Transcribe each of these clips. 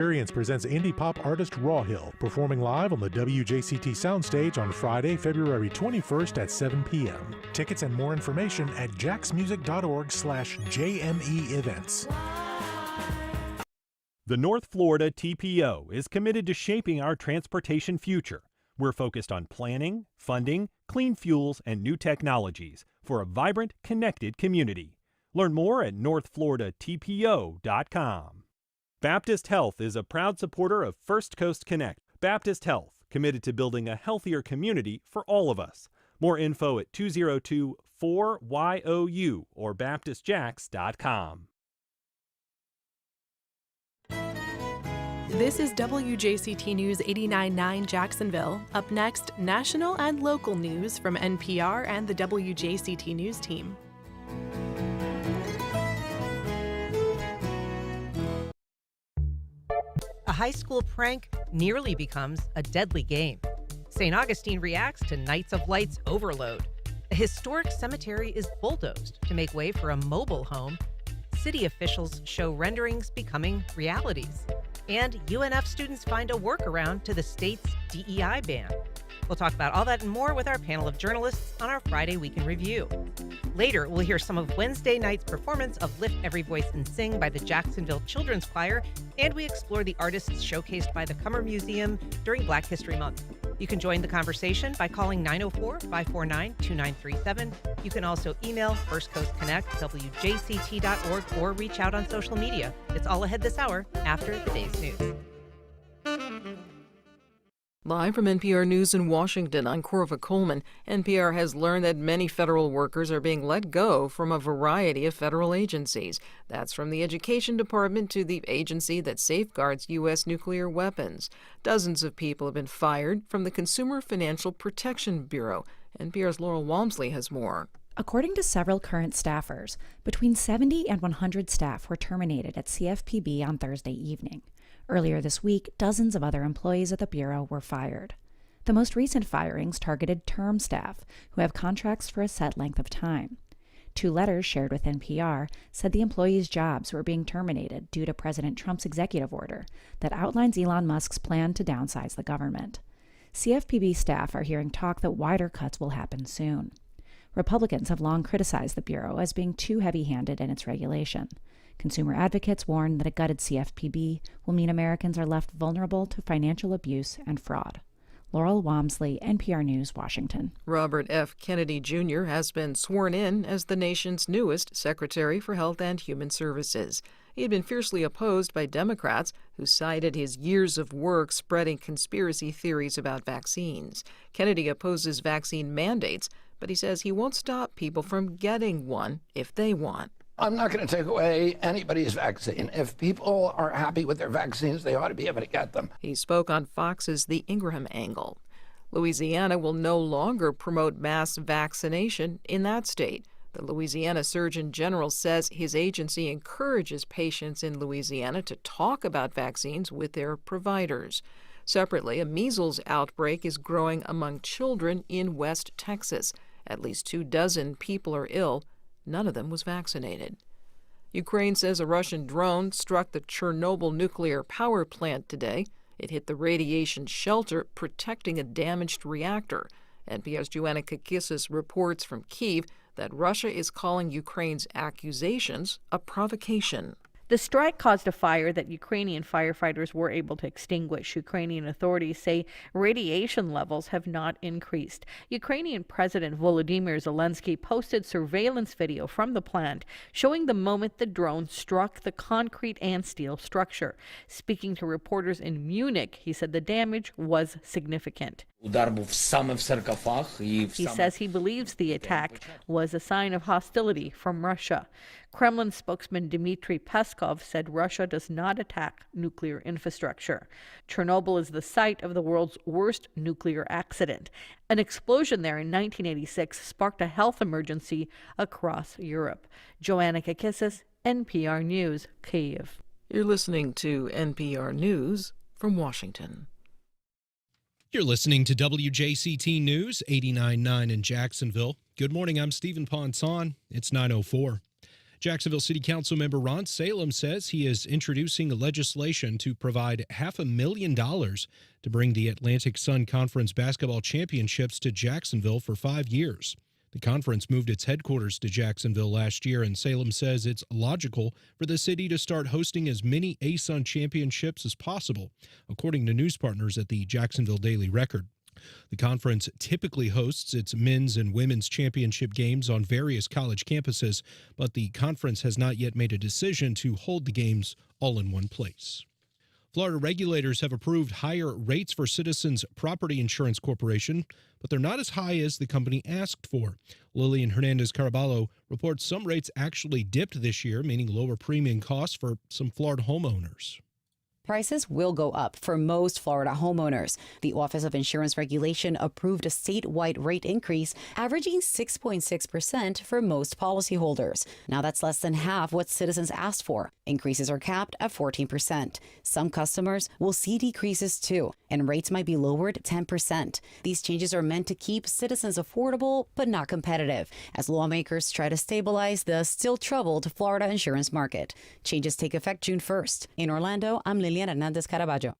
Experience presents indie pop artist Rawhill, performing live on the WJCT soundstage on Friday, February 21st at 7 p.m. Tickets and more information at jacksmusic.org/JME events. The North Florida TPO is committed to shaping our transportation future. We're focused on planning, funding, clean fuels, and new technologies for a vibrant, connected community. Learn more at northfloridatpo.com. Baptist Health is a proud supporter of First Coast Connect. Baptist Health, committed to building a healthier community for all of us. More info at 202-4YOU or baptistjacks.com. This is WJCT News 89.9 Jacksonville. Up next, national and local news from NPR and the WJCT News team. A high school prank nearly becomes a deadly game. St. Augustine reacts to Nights of Lights overload. A historic cemetery is bulldozed to make way for a mobile home. City officials show renderings becoming realities. And UNF students find a workaround to the state's DEI ban. We'll talk about all that and more with our panel of journalists on our Friday Week in Review. Later, we'll hear some of Wednesday night's performance of Lift Every Voice and Sing by the Jacksonville Children's Choir, and we explore the artists showcased by the Cummer Museum during Black History Month. You can join the conversation by calling 904-549-2937. You can also email firstcoastconnect@wjct.org or reach out on social media. It's all ahead this hour after the day's news. Live from NPR News in Washington, I'm Corva Coleman. NPR has learned that many federal workers are being let go from a variety of federal agencies. That's from the Education Department to the agency that safeguards U.S. nuclear weapons. Dozens of people have been fired from the Consumer Financial Protection Bureau. NPR's Laurel Walmsley has more. According to several current staffers, between 70 and 100 staff were terminated at CFPB on Thursday evening. Earlier this week, dozens of other employees at the Bureau were fired. The most recent firings targeted term staff, who have contracts for a set length of time. 2 letters shared with NPR said the employees' jobs were being terminated due to President Trump's executive order that outlines Elon Musk's plan to downsize the government. CFPB staff are hearing talk that wider cuts will happen soon. Republicans have long criticized the Bureau as being too heavy-handed in its regulation. Consumer advocates warn that a gutted CFPB will mean Americans are left vulnerable to financial abuse and fraud. Laurel Walmsley, NPR News, Washington. Robert F. Kennedy Jr. has been sworn in as the nation's newest Secretary for Health and Human Services. He had been fiercely opposed by Democrats who cited his years of work spreading conspiracy theories about vaccines. Kennedy opposes vaccine mandates, but he says he won't stop people from getting one if they want. I'm not going to take away anybody's vaccine. If people are happy with their vaccines, they ought to be able to get them. He spoke on Fox's The Ingraham Angle. Louisiana will no longer promote mass vaccination in that state. The Louisiana Surgeon General says his agency encourages patients in Louisiana to talk about vaccines with their providers. Separately, a measles outbreak is growing among children in West Texas. At least 24 people are ill. None of them was vaccinated. Ukraine says a Russian drone struck the Chernobyl nuclear power plant today. It hit the radiation shelter, protecting a damaged reactor. NPR's Joanna Kakissis reports from Kyiv that Russia is calling Ukraine's accusations a provocation. The strike caused a fire that Ukrainian firefighters were able to extinguish. Ukrainian authorities say radiation levels have not increased. Ukrainian President Volodymyr Zelensky posted surveillance video from the plant showing the moment the drone struck the concrete and steel structure. Speaking to reporters in Munich, he said the damage was significant. He says he believes the attack was a sign of hostility from Russia. Kremlin spokesman Dmitry Peskov said Russia does not attack nuclear infrastructure. Chernobyl is the site of the world's worst nuclear accident. An explosion there in 1986 sparked a health emergency across Europe. Joanna Kakissis, NPR News, Kyiv. You're listening to NPR News from Washington. You're listening to WJCT News 89.9 in Jacksonville. Good morning, I'm Stephen Ponson. It's 9:04. Jacksonville City Council member Ron Salem says he is introducing legislation to provide $500,000 to bring the Atlantic Sun Conference basketball championships to Jacksonville for 5 years. The conference moved its headquarters to Jacksonville last year, and Salem says it's logical for the city to start hosting as many ASUN championships as possible, according to news partners at the Jacksonville Daily Record. The conference typically hosts its men's and women's championship games on various college campuses, but the conference has not yet made a decision to hold the games all in one place. Florida regulators have approved higher rates for Citizens Property Insurance Corporation, but they're not as high as the company asked for. Lillian Hernandez-Caraballo reports some rates actually dipped this year, meaning lower premium costs for some Florida homeowners. Prices will go up for most Florida homeowners. The Office of Insurance Regulation approved a statewide rate increase, averaging 6.6% for most policyholders. Now that's less than half what Citizens asked for. Increases are capped at 14%. Some customers will see decreases too, and rates might be lowered 10%. These changes are meant to keep Citizens affordable but not competitive, as lawmakers try to stabilize the still troubled Florida insurance market. Changes take effect June 1st. In Orlando, I'm Lilian Hernandez-Caraballo.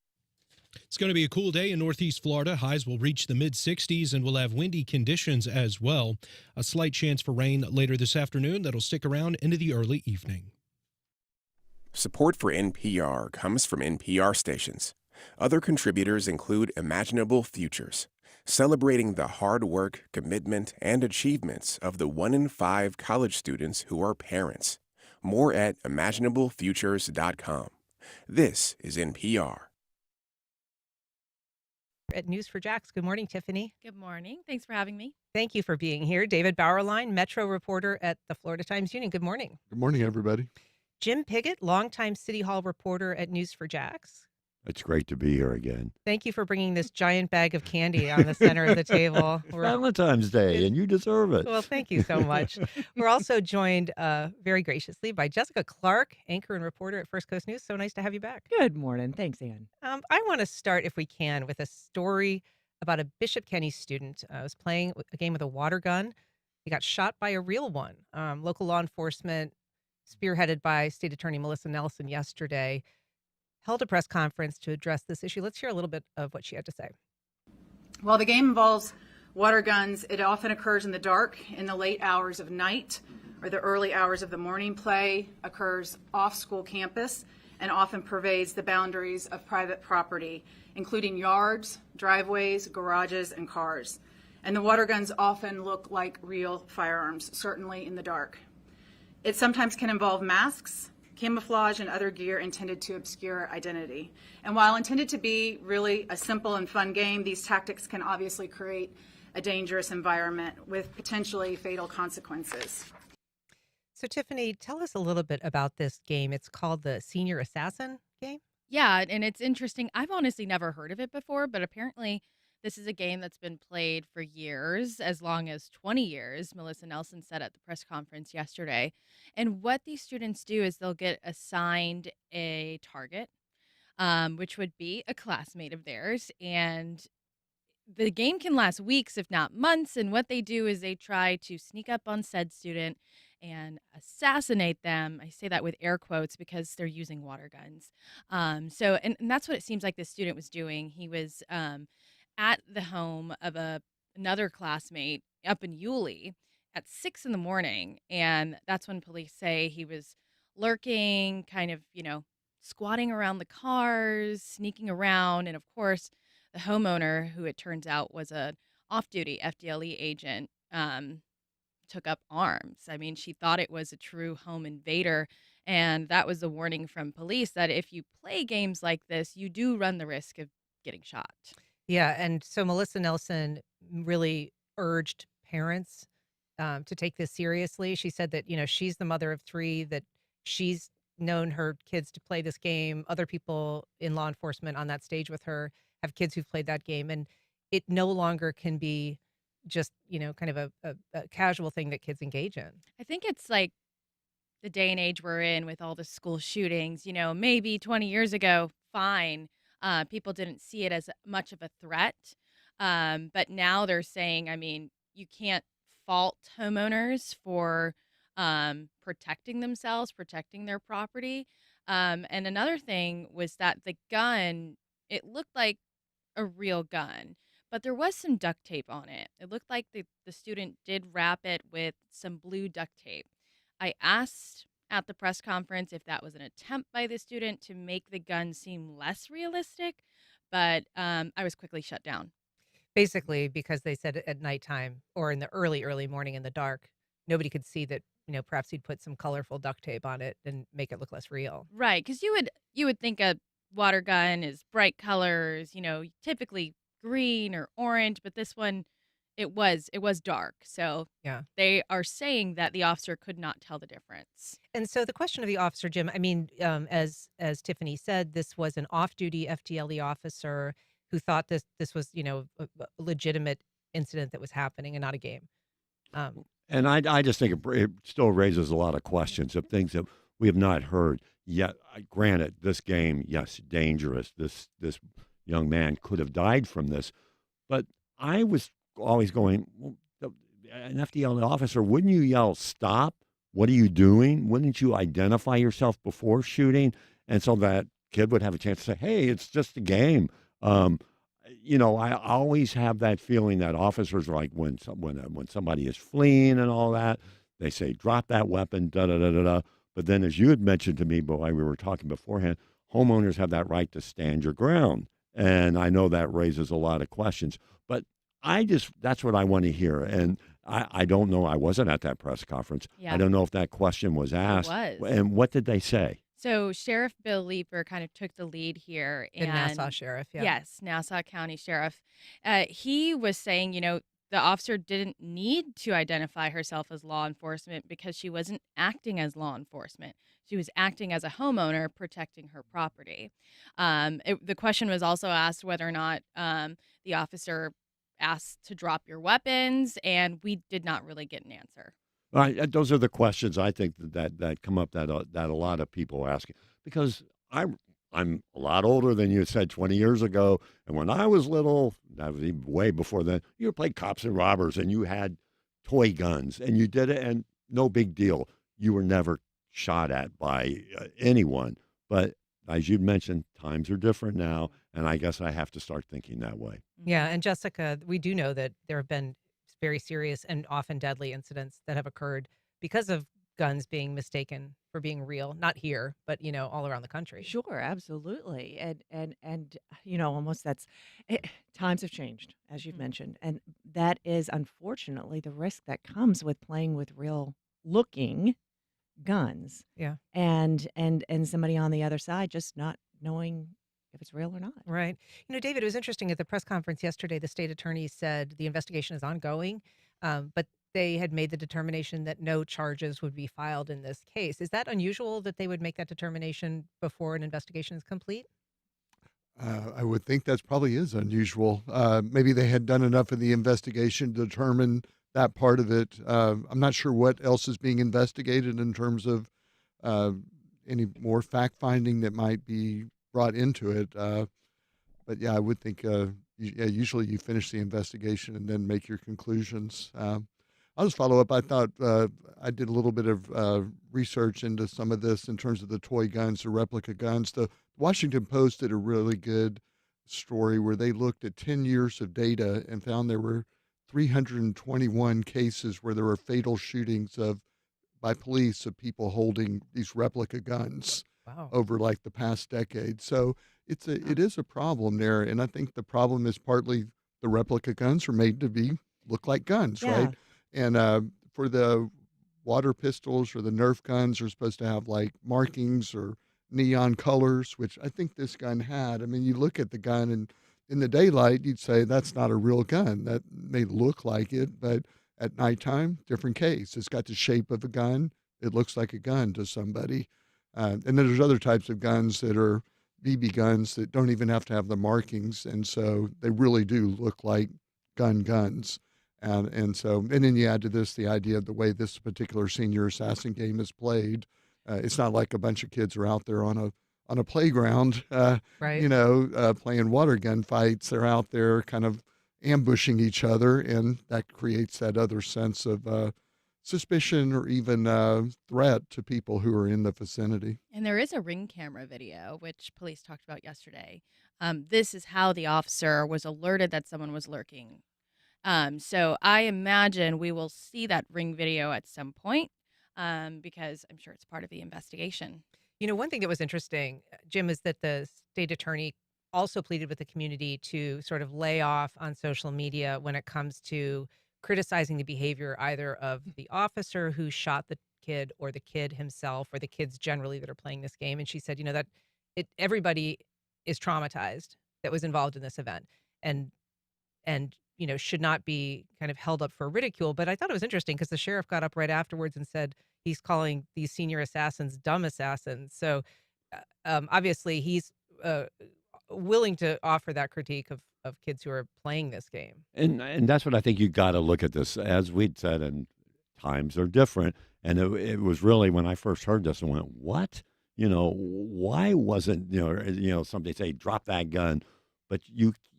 It's going to be a cool day in Northeast Florida. Highs will reach the mid-60s and we'll have windy conditions as well. A slight chance for rain later this afternoon that'll stick around into the early evening. Support for NPR comes from NPR stations. Other contributors include Imaginable Futures, celebrating the hard work, commitment, and achievements of the 1 in 5 college students who are parents. More at imaginablefutures.com. This is NPR. At News for Jax. Good morning, Tiffany. Good morning. Thanks for having me. Thank you for being here. David Bauerlein, Metro reporter at the Florida Times-Union. Good morning. Good morning, everybody. Jim Piggott, longtime City Hall reporter at News for Jax. It's great to be here again. Thank you for bringing this giant bag of candy on the center of the table. Valentine's Day, and you deserve it. Well, thank you so much. We're also joined very graciously by Jessica Clark, anchor and reporter at First Coast News. So nice to have you back. Good morning. Thanks, Ann. I want to start, if we can, with a story about a Bishop Kenny student who was playing a game with a water gun. He got shot by a real one. Local law enforcement, spearheaded by State Attorney Melissa Nelson yesterday, held a press conference to address this issue. Let's hear a little bit of what she had to say. While the game involves water guns, it often occurs in the dark, in the late hours of night, or the early hours of the morning. Play occurs off school campus and often pervades the boundaries of private property, including yards, driveways, garages, and cars. And the water guns often look like real firearms, certainly in the dark. It sometimes can involve masks, camouflage, and other gear intended to obscure identity. And while intended to be really a simple and fun game, these tactics can obviously create a dangerous environment with potentially fatal consequences. So, Tiffany, tell us a little bit about this game. It's called the Senior Assassin game? Yeah, and it's interesting. I've honestly never heard of it before, but apparently this is a game that's been played for years, as long as 20 years, Melissa Nelson said at the press conference yesterday. And what these students do is they'll get assigned a target, which would be a classmate of theirs. And the game can last weeks, if not months. And what they do is they try to sneak up on said student and assassinate them. I say that with air quotes because they're using water guns. And that's what it seems like this student was doing. He was at the home of another classmate up in Yulee at 6 a.m. And that's when police say he was lurking, kind of, squatting around the cars, sneaking around. And of course, the homeowner, who it turns out was an off-duty FDLE agent, took up arms. I mean, she thought it was a true home invader. And that was the warning from police that if you play games like this, you do run the risk of getting shot. Yeah, and so Melissa Nelson really urged parents to take this seriously. She said that, she's the mother of 3, that she's known her kids to play this game. Other people in law enforcement on that stage with her have kids who've played that game. And it no longer can be just, kind of a casual thing that kids engage in. I think it's like the day and age we're in with all the school shootings. Maybe 20 years ago, fine. People didn't see it as much of a threat. But now they're saying, you can't fault homeowners for protecting themselves, protecting their property. And another thing was that the gun, it looked like a real gun, but there was some duct tape on it. It looked like the student did wrap it with some blue duct tape. I asked at the press conference if that was an attempt by the student to make the gun seem less realistic, but I was quickly shut down. Basically, because they said at nighttime or in the early morning in the dark, nobody could see that, perhaps he'd put some colorful duct tape on it and make it look less real. Right, because you would think a water gun is bright colors, typically green or orange, but this one, it was dark. So Yeah. they are saying that the officer could not tell the difference. And so the question of the officer, Jim, I mean, as Tiffany said, this was an off-duty FTLE officer who thought this was, a legitimate incident that was happening and not a game. And I just think it still raises a lot of questions of things that we have not heard yet. Granted, this game, yes, dangerous. This young man could have died from this. But I was always going, well, an FDL officer, wouldn't you yell, stop? What are you doing? Wouldn't you identify yourself before shooting? And so that kid would have a chance to say, hey, it's just a game. I always have that feeling that officers are like when somebody is fleeing and all that, they say, drop that weapon, da-da-da-da-da. But then as you had mentioned to me, but while we were talking beforehand, homeowners have that right to stand your ground. And I know that raises a lot of questions. But that's what I want to hear. And I don't know. I wasn't at that press conference. Yeah. I don't know if that question was asked. It was. And what did they say? So Sheriff Bill Leeper kind of took the lead here. The Nassau Sheriff, yeah. Yes, Nassau County Sheriff. He was saying, the officer didn't need to identify herself as law enforcement because she wasn't acting as law enforcement. She was acting as a homeowner protecting her property. The question was also asked whether or not the officer asked to drop your weapons, and we did not really get an answer. Those are the questions I think that come up that a lot of people are asking, because I'm a lot older than you said 20 years ago, and when I was little, that was even way before then, you played cops and robbers, and you had toy guns, and you did it, and no big deal. You were never shot at by anyone, but as you mentioned, times are different now, and I guess I have to start thinking that way. Yeah, and Jessica, we do know that there have been very serious and often deadly incidents that have occurred because of guns being mistaken for being real, not here, but all around the country. Sure, absolutely. And almost times have changed, as you've mentioned, and that is unfortunately the risk that comes with playing with real looking guns. Yeah. And somebody on the other side just not knowing if it's real or not. Right. David, it was interesting at the press conference yesterday, the state attorney said the investigation is ongoing, but they had made the determination that no charges would be filed in this case. Is that unusual that they would make that determination before an investigation is complete? I would think that probably is unusual. Maybe they had done enough of the investigation to determine that part of it. I'm not sure what else is being investigated in terms of any more fact-finding that might be brought into it. But yeah, I would think usually you finish the investigation and then make your conclusions. I'll just follow up. I thought I did a little bit of research into some of this in terms of the toy guns, the replica guns. The Washington Post did a really good story where they looked at 10 years of data and found there were 321 cases where there were fatal shootings by police of people holding these replica guns. Wow. Over like the past decade. So it is a problem there. And I think the problem is partly the replica guns are made to look like guns, Yeah. right? And for the water pistols or the Nerf guns are supposed to have like markings or neon colors, which I think this gun had. I mean, you look at the gun and in the daylight, you'd say that's not a real gun. That may look like it, but at nighttime, different case. It's got the shape of a gun. It looks like a gun to somebody. And then there's other types of guns that are BB guns that don't even have to have the markings. And so they really do look like guns. And then you add to this the idea of the way this particular senior assassin game is played. It's not like a bunch of kids are out there on a playground, right. Playing water gun fights. They're out there kind of ambushing each other. And that creates that other sense of suspicion or even threat to people who are in the vicinity. And there is a ring camera video, which police talked about yesterday. This is how the officer was alerted that someone was lurking. So I imagine we will see that ring video at some point because I'm sure it's part of the investigation. You know, one thing that was interesting, Jim, is that the state attorney also pleaded with the community to sort of lay off on social media when it comes to criticizing the behavior either of the officer who shot the kid or the kid himself or the kids generally that are playing this game. And she said, you know, that everybody is traumatized that was involved in this event and you know, should not be kind of held up for ridicule. But I thought it was interesting because the sheriff got up right afterwards and said he's calling these senior assassins dumb assassins. So obviously he's willing to offer that critique of kids who are playing this game. And that's what I think you got to look at this. As we'd said, and times are different. And it was really when I first heard this, I went, what? You know, why wasn't, you know, somebody say, drop that gun. But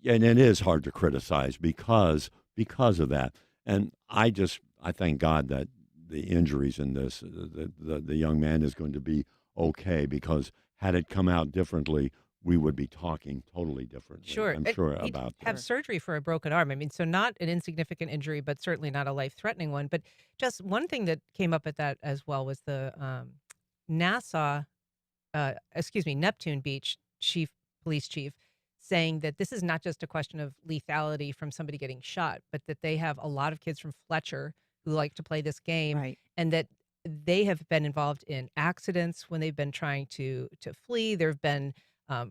and it is hard to criticize because of that. And I thank God that the injuries in this, the young man is going to be okay, because had it come out differently, we would be talking totally differently. Sure. I'm sure He'd about have that. surgery for a broken arm. I mean, so not an insignificant injury, but certainly not a life-threatening one. But just one thing that came up at that as well was the Neptune Beach police chief, saying that this is not just a question of lethality from somebody getting shot, but that they have a lot of kids from Fletcher who like to play this game, Right. and that they have been involved in accidents when they've been trying to flee. There have been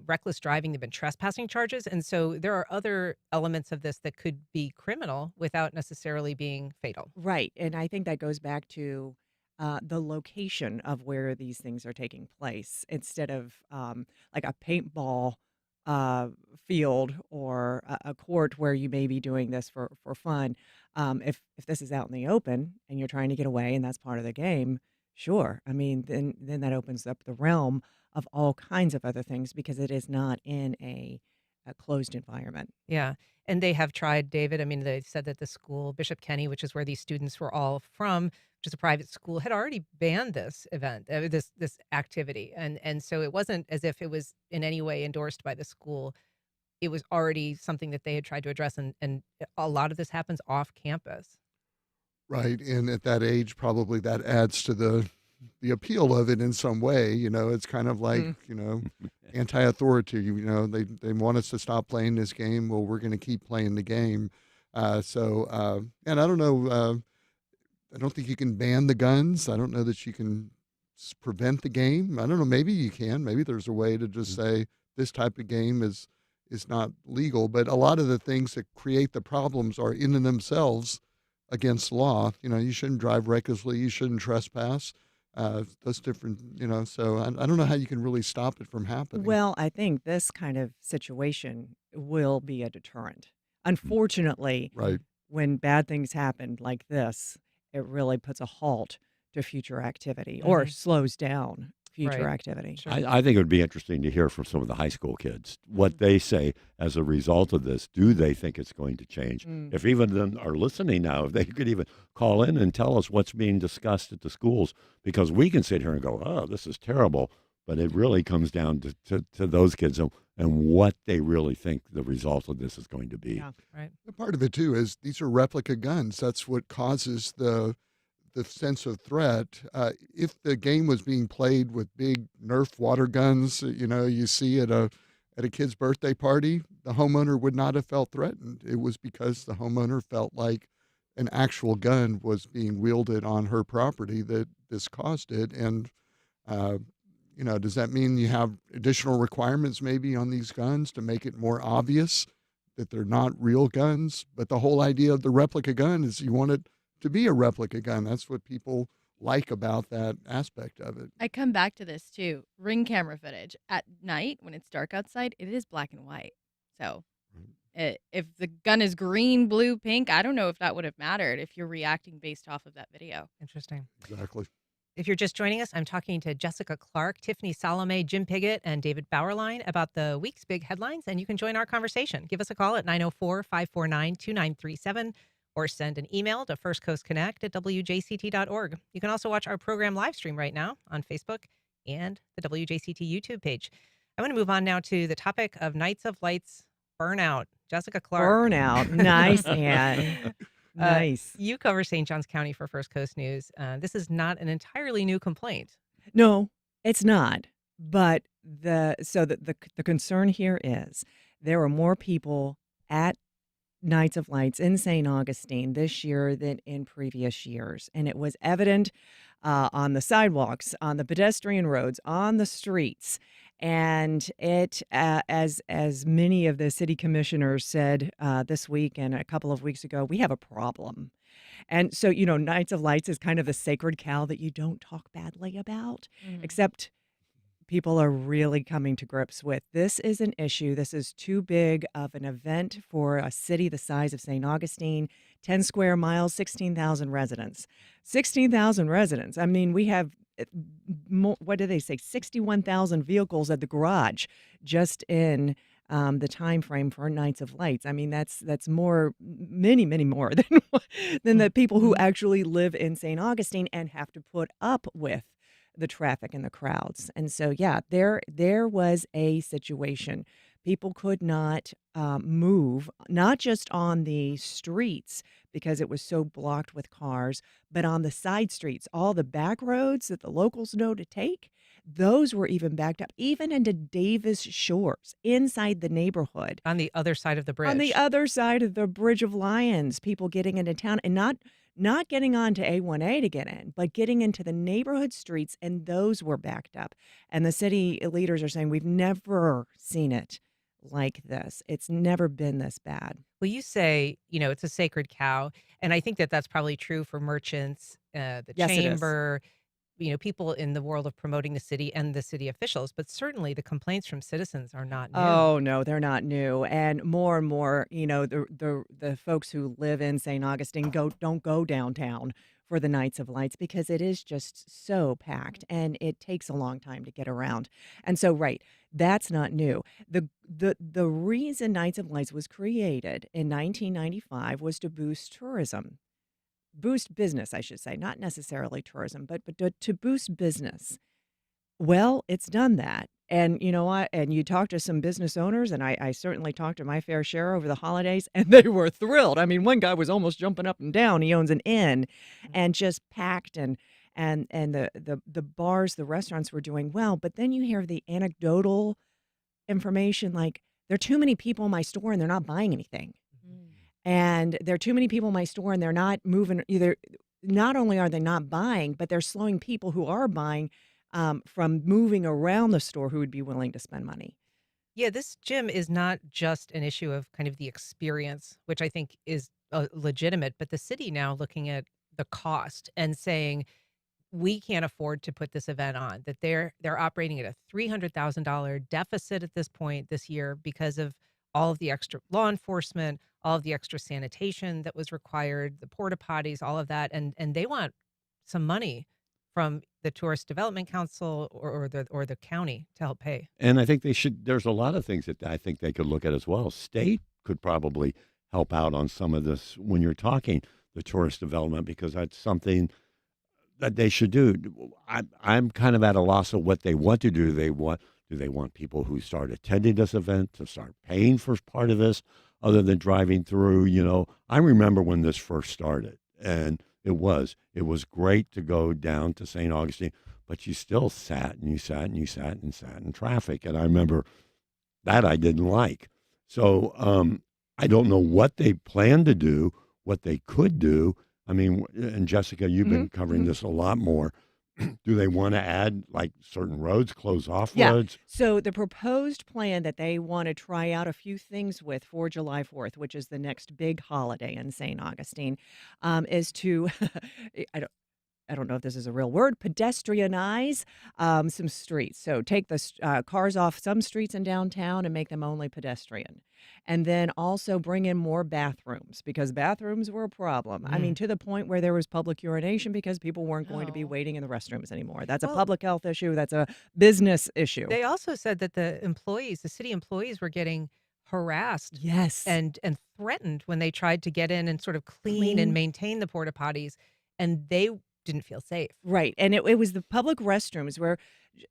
reckless driving. There have been trespassing charges. And so there are other elements of this that could be criminal without necessarily being fatal. Right. And I think that goes back to the location of where these things are taking place instead of like a paintball field or a court where you may be doing this for fun. If this is out in the open and you're trying to get away and that's part of the game, sure. I mean, then that opens up the realm of all kinds of other things because it is not in a closed environment. Yeah. And they have tried, David. I mean, they said that the school, Bishop Kenny, which is where these students were all from, which is a private school, had already banned this event, this activity. And so it wasn't as if it was in any way endorsed by the school. It was already something that they had tried to address. And a lot of this happens off campus. Right. And at that age, probably that adds to the appeal of it in some way. You know, it's kind of like, you know, anti-authority. You know, they want us to stop playing this game. Well, we're going to keep playing the game. And I don't know, I don't think you can ban the guns. I don't know that you can prevent the game. I don't know. Maybe you can. Maybe there's a way to just say this type of game is not legal. But a lot of the things that create the problems are in and themselves against law. You know, you shouldn't drive recklessly. You shouldn't trespass. Those different, you know, so I don't know how you can really stop it from happening. Well, I think this kind of situation will be a deterrent. Unfortunately, Right. when bad things happen like this, it really puts a halt to future activity or slows down future Right. activity. I think it would be interesting to hear from some of the high school kids what they say as a result of this. Do they think it's going to change? If even them are listening now, if they could even call in and tell us what's being discussed at the schools, because we can sit here and go, oh, this is terrible. But it really comes down to those kids and what they really think the result of this is going to be. Yeah. Right. Part of it too is these are replica guns. That's what causes the sense of threat. If the game was being played with big Nerf water guns, you know, you see at a kid's birthday party, the homeowner would not have felt threatened. It was because the homeowner felt like an actual gun was being wielded on her property that this caused it. And you know, does that mean you have additional requirements maybe on these guns to make it more obvious that they're not real guns? But the whole idea of the replica gun is you want it to be a replica gun. That's what people like about that aspect of it. I come back to this too. Ring camera footage at night when it's dark outside, it is black and white. So if the gun is green, blue, pink, I don't know if that would have mattered if you're reacting based off of that video. Interesting. Exactly. If you're just joining us, I'm talking to Jessica Clark, Tiffany Salameh, Jim Piggott, and David Bauerlein about the week's big headlines, and you can join our conversation. Give us a call at 904-549-2937 or send an email to firstcoastconnect@wjct.org. You can also watch our program live stream right now on Facebook and the WJCT YouTube page. I want to move on now to the topic of Nights of Lights burnout. Jessica Clark. Burnout. Nice, Ann. Nice. You cover St. Johns County for First Coast News. This is not an entirely new complaint. No, it's not. But the concern here is there are more people at Nights of Lights in St. Augustine this year than in previous years. And it was evident on the sidewalks, on the pedestrian roads, on the streets. And it, as many of the city commissioners said this week and a couple of weeks ago, we have a problem. And so, Nights of Lights is kind of the sacred cow that you don't talk badly about, except people are really coming to grips with. This is an issue. This is too big of an event for a city the size of St. Augustine, 10 square miles, 16,000 residents. 16,000 residents. I mean, we have, what do they say, 61,000 vehicles at the garage just in the time frame for Nights of Lights. I mean, that's more, many more than the people who actually live in St. Augustine and have to put up with the traffic and the crowds. And so, yeah, there was a situation. People could not move, not just on the streets because it was so blocked with cars, but on the side streets, all the back roads that the locals know to take, those were even backed up, even into Davis Shores, inside the neighborhood. On the other side of the bridge. On the other side of the Bridge of Lions, people getting into town and not getting on to A1A to get in, but getting into the neighborhood streets, and those were backed up. And the city leaders are saying, we've never seen it like this. It's never been this bad. Well, you say, it's a sacred cow. And I think that that's probably true for merchants, the chamber, people in the world of promoting the city and the city officials. But certainly the complaints from citizens are not new. Oh, no, they're not new. And more, the folks who live in St. Augustine don't go downtown for the Nights of Lights because it is just so packed and it takes a long time to get around. And so, right, that's not new. The reason Nights of Lights was created in 1995 was to boost tourism. Boost business, I should say, not necessarily tourism, but to boost business. Well, it's done that. And and you talk to some business owners, and I certainly talked to my fair share over the holidays, and they were thrilled. I mean, one guy was almost jumping up and down. He owns an inn, and just packed, and the bars, the restaurants were doing well. But then you hear the anecdotal information like, there are too many people in my store, and they're not buying anything. And there are too many people in my store, and they're not moving either. Not only are they not buying, but they're slowing people who are buying from moving around the store who would be willing to spend money. Yeah, this, Jim, is not just an issue of kind of the experience, which I think is legitimate, but the city now looking at the cost and saying, we can't afford to put this event on, that they're operating at a $300,000 deficit at this point this year because of all of the extra law enforcement, all of the extra sanitation that was required, the porta potties, all of that. And they want some money from the Tourist Development Council or the county to help pay. And I think they should. There's a lot of things that I think they could look at as well. State could probably help out on some of this when you're talking the tourist development, because that's something that they should do. I'm kind of at a loss of what they want to do. Do they want people who start attending this event to start paying for part of this other than driving through? I remember when this first started, and it was great to go down to St. Augustine, but you still sat in traffic. And I remember that I didn't like. So I don't know what they plan to do, what they could do. I mean, and Jessica, you've been covering this a lot more. Do they want to add like certain roads, close off roads? So the proposed plan that they want to try out a few things with for July 4th, which is the next big holiday in St. Augustine, is to, I don't know if this is a real word, pedestrianize some streets. So take the cars off some streets in downtown and make them only pedestrian. And then also bring in more bathrooms, because bathrooms were a problem. I mean, to the point where there was public urination because people weren't going to be waiting in the restrooms anymore. That's a public health issue. That's a business issue. They also said that the city employees were getting harassed and threatened when they tried to get in and sort of clean and maintain the porta potties, and they didn't feel safe. Right. And it was the public restrooms where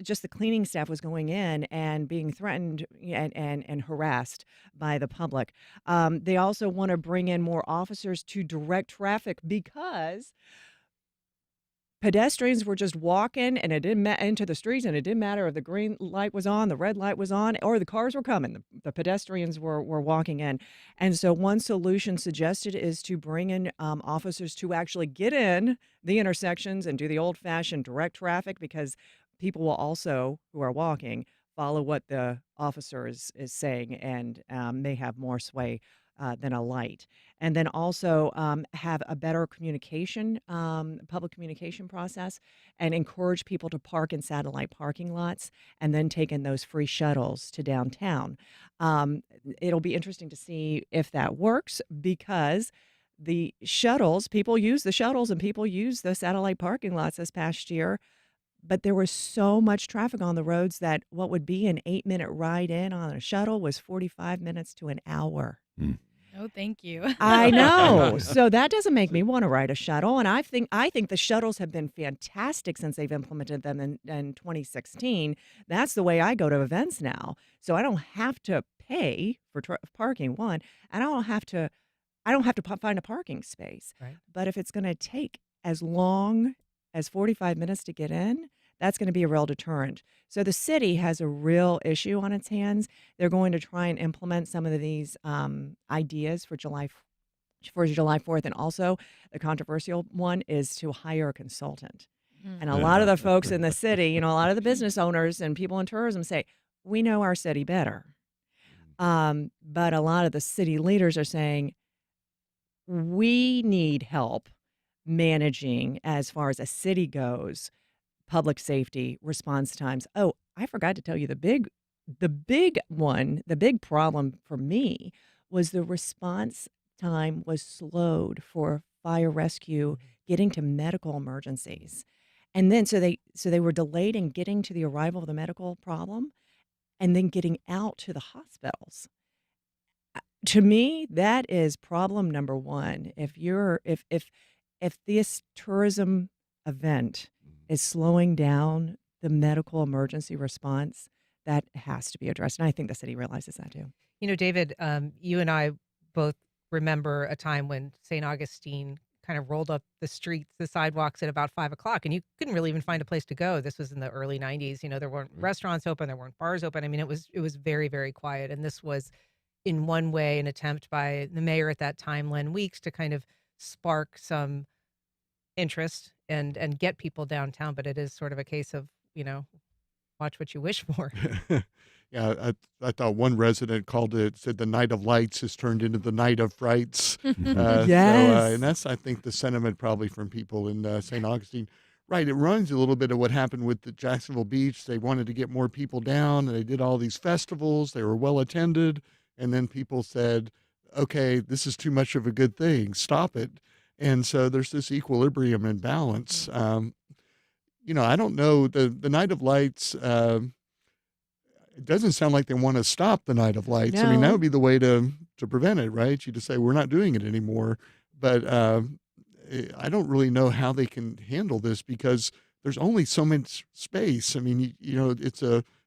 just the cleaning staff was going in and being threatened and harassed by the public. They also want to bring in more officers to direct traffic because pedestrians were just walking and it didn't into the streets, and it didn't matter if the green light was on, the red light was on, or the cars were coming. The pedestrians were walking in. And so one solution suggested is to bring in officers to actually get in the intersections and do the old-fashioned direct traffic, because people will also, who are walking, follow what the officer is saying, and may have more sway than a light. And then also have a better communication, public communication process, and encourage people to park in satellite parking lots and then take in those free shuttles to downtown. It'll be interesting to see if that works, because the shuttles, people use the shuttles and people use the satellite parking lots this past year. But there was so much traffic on the roads that what would be an 8-minute ride in on a shuttle was 45 minutes to an hour. No, thank you. I know. So that doesn't make me want to ride a shuttle. And I think the shuttles have been fantastic since they've implemented them in 2016. That's the way I go to events now. So I don't have to pay for parking, one, and I don't have to find a parking space. Right. But if it's going to take as long as 45 minutes to get in, that's going to be a real deterrent. So the city has a real issue on its hands. They're going to try and implement some of these ideas for July 4th. And also the controversial one is to hire a consultant. And a lot of the folks in the city, a lot of the business owners and people in tourism say, we know our city better. But a lot of the city leaders are saying, we need help managing, as far as a city goes, public safety response times. Oh, I forgot to tell you the big problem for me was the response time was slowed for fire rescue getting to medical emergencies. And then so they were delayed in getting to the arrival of the medical problem and then getting out to the hospitals. To me, that is problem number one. If this tourism event is slowing down the medical emergency response, that has to be addressed. And I think the city realizes that too. David, you and I both remember a time when St. Augustine kind of rolled up the streets, the sidewalks at about 5 o'clock, and you couldn't really even find a place to go. This was in the early 90s. There weren't restaurants open, there weren't bars open. I mean, it was very, very quiet. And this was, in one way, an attempt by the mayor at that time, Len Weeks, to kind of spark some interest and get people downtown. But it is sort of a case of, watch what you wish for. Yeah, I thought one resident said the night of lights has turned into the night of frights. Yes. And that's, I think, the sentiment probably from people in St. Augustine. Right, it reminds you a little bit of what happened with the Jacksonville Beach. They wanted to get more people down, and they did all these festivals. They were well attended, and then people said, okay, this is too much of a good thing. Stop it. And so there's this equilibrium and balance. I don't know. The Night of Lights, it doesn't sound like they want to stop the Night of Lights. No. I mean, that would be the way to prevent it, right? You just say, we're not doing it anymore. But I don't really know how they can handle this, because there's only so much space. I mean,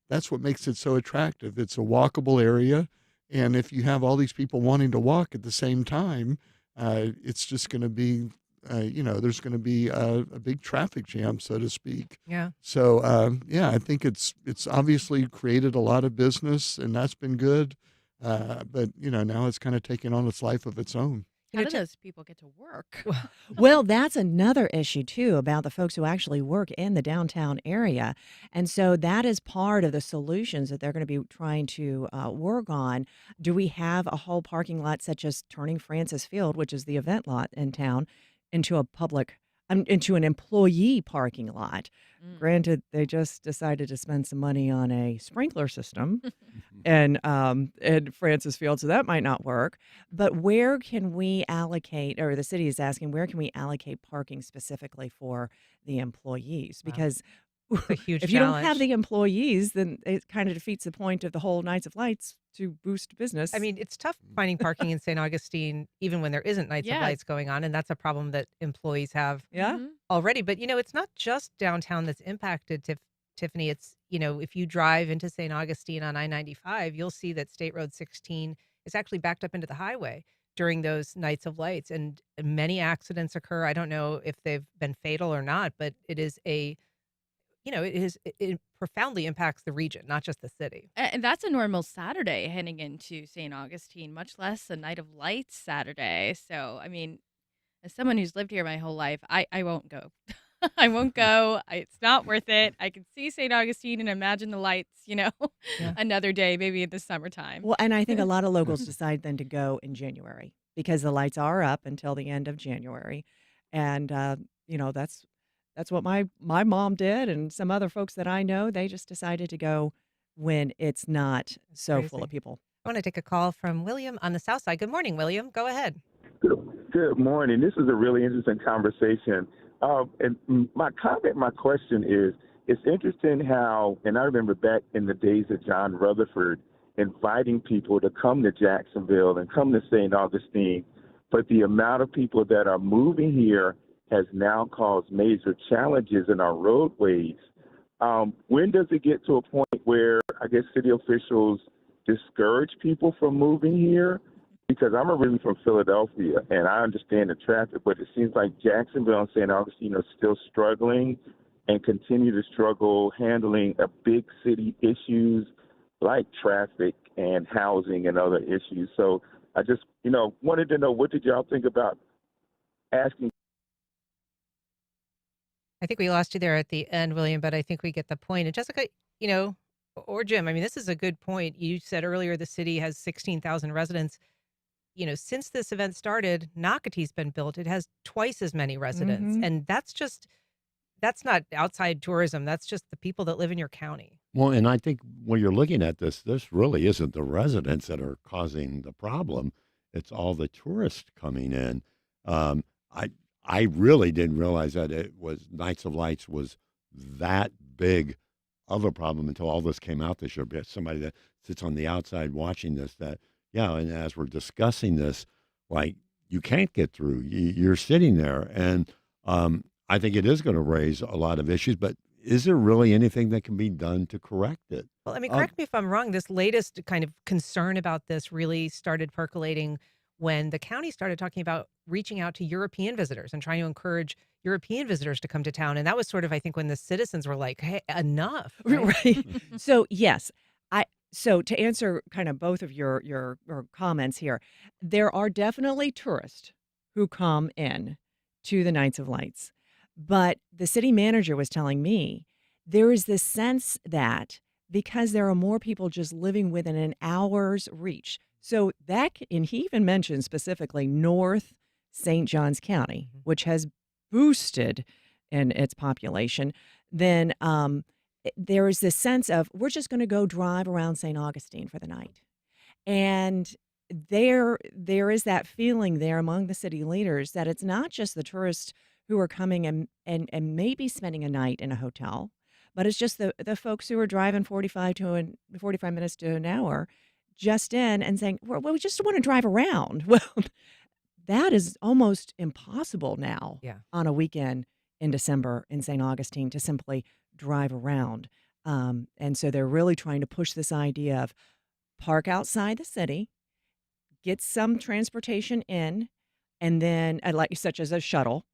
that's what makes it so attractive. It's a walkable area. And if you have all these people wanting to walk at the same time, it's just going to be, there's going to be a big traffic jam, so to speak. Yeah. So, I think it's obviously created a lot of business, and that's been good. But, now it's kind of taking on its life of its own. How do those people get to work? Well, that's another issue, too, about the folks who actually work in the downtown area. And so that is part of the solutions that they're going to be trying to work on. Do we have a whole parking lot, such as turning Francis Field, which is the event lot in town, into an employee parking lot? Granted, they just decided to spend some money on a sprinkler system and Francis Field, so that might not work. But where can we allocate, or the city is asking, where can we allocate parking specifically for the employees? Because It's a huge if you don't challenge. have the employees, then it kind of defeats the point of the whole Nights of Lights to boost business. I mean, it's tough finding parking in St. Augustine, even when there isn't Nights of Lights going on, and that's a problem that employees have Yeah. already. But, it's not just downtown that's impacted, Tiffany. It's, if you drive into St. Augustine on I-95, you'll see that State Road 16 is actually backed up into the highway during those Nights of Lights, and many accidents occur. I don't know if they've been fatal or not, but it is it profoundly impacts the region, not just the city. And that's a normal Saturday heading into St. Augustine, much less a Night of Lights Saturday. So, I mean, as someone who's lived here my whole life, I won't go. I won't go. It's not worth it. I can see St. Augustine and imagine the lights, another day, maybe in the summertime. Well, and I think a lot of locals decide then to go in January because the lights are up until the end of January. And, that's what my mom did, and some other folks that I know, they just decided to go when it's not so full of people. I want to take a call from William on the South Side. Good morning, William. Go ahead. Good morning. This is a really interesting conversation. And my question is, it's interesting how, and I remember back in the days of John Rutherford inviting people to come to Jacksonville and come to St. Augustine, but the amount of people that are moving here has now caused major challenges in our roadways. When does it get to a point where, I guess, city officials discourage people from moving here? Because I'm originally from Philadelphia, and I understand the traffic, but it seems like Jacksonville and St. Augustine are still struggling and continue to struggle handling a big city issues like traffic and housing and other issues. So I just, wanted to know, what did y'all think about asking? I think we lost you there at the end, William, but I think we get the point. And Jessica, or Jim, I mean, this is a good point. You said earlier the city has 16,000 residents. Since this event started, Nokatee's been built. It has twice as many residents. Mhm. And that's not outside tourism. That's just the people that live in your county. Well, and I think when you're looking at this really isn't the residents that are causing the problem. It's all the tourists coming in. I really didn't realize that it was Nights of Lights was that big of a problem until all this came out this year. But somebody that sits on the outside watching this, and as we're discussing this, like, you can't get through. You're sitting there, and I think it is going to raise a lot of issues. But is there really anything that can be done to correct it? Well, I mean, correct me if I'm wrong. This latest kind of concern about this really started percolating when the county started talking about reaching out to European visitors and trying to encourage European visitors to come to town. And that was sort of, I think, when the citizens were like, hey, enough. Right. So, yes. So to answer kind of both of your comments here, there are definitely tourists who come in to the Nights of Lights. But the city manager was telling me there is this sense that because there are more people just living within an hour's reach. So and he even mentioned specifically North St. Johns County, which has boosted in its population. Then there is this sense of, we're just going to go drive around St. Augustine for the night. And there is that feeling there among the city leaders that it's not just the tourists who are coming and maybe spending a night in a hotel, but it's just the folks who are driving 45 minutes to an hour just in and saying, well, we just want to drive around. Well, that is almost impossible now on a weekend in December in St. Augustine to simply drive around. And so they're really trying to push this idea of park outside the city, get some transportation in, and then such as a shuttle,